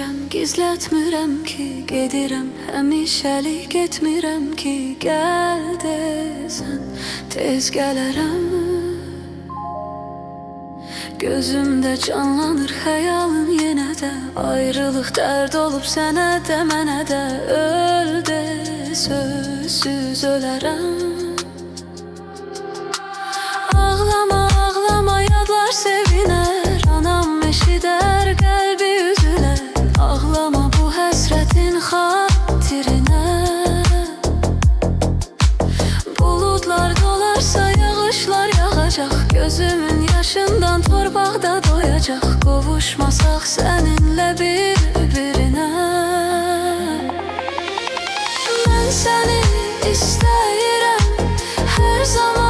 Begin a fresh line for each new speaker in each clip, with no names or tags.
istəyirəm, gizlətmirəm ki, gedirəm, həmişəlik getmirəm ki, gəl desən, tez gələrəm. Gözümdə canlanır xəyalın yenə də, ayrılıq dərd olub sənə də, mənə də, öl de, sözsüz ölərəm. Ağlama, ağlama, yadlar sevinər, anam eşidər, qəlbi üzülər. Ağlama bu həsrətin xatirinə. Buludlar dolarsa yağışlar yağacaq, gözümün yaşından torpaqda doyacaq. Qovuşmasaq səninlə bir-birinə. Mən səni istəyirəm, hər zaman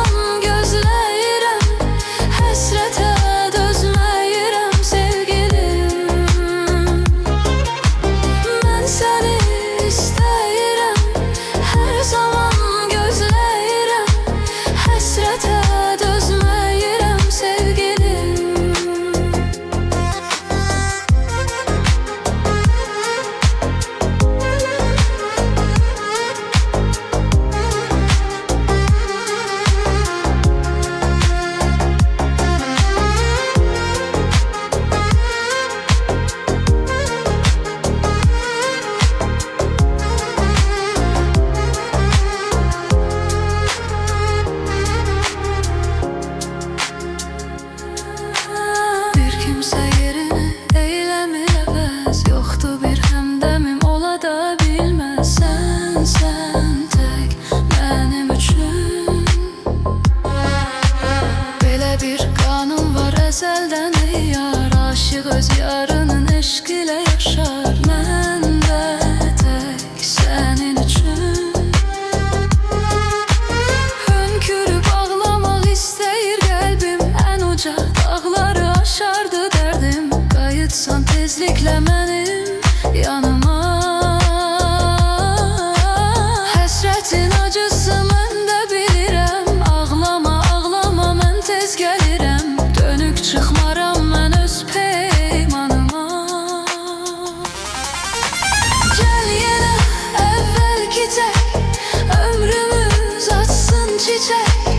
əzəldən yar, aşıq öz yarının eşq ilə yaşar. Mən də tək sənin üçün hönkürüb ağlamaq istəyir qəlbim, ən uca dağları aşardı dərdim. Qayıtsan tezliklə mənim yanıma. Həsrətin acısı mən də bilirəm, ağlama, ağlama, mən tez gəlirəm. Çıxmaram mən öz peymanıma. Gəl yenə əvvəlki tək, ömrümüz açsın çiçək,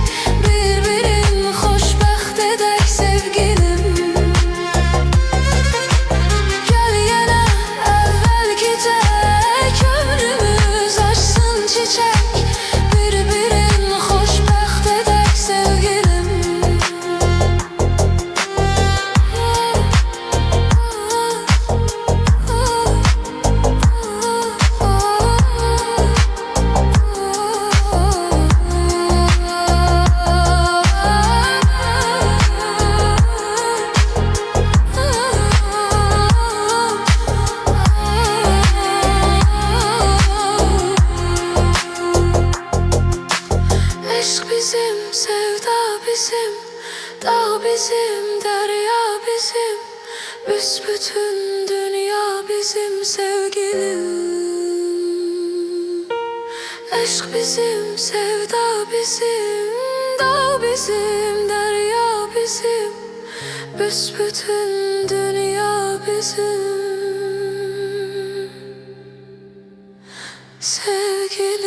bir-birin xoşbəxt edək sevgilim. Gəl yenə əvvəlki tək, ömrümüz açsın çiçək, bir-birin xoşbəxt edək sevgilim. Aşk bizim, sevda bizim, dağ bizim, derya bizim, büsbütün dünya bizim sevgilim. Aşk bizim, sevda bizim, dağ bizim, derya bizim, büsbütün dünya bizim sevgilim.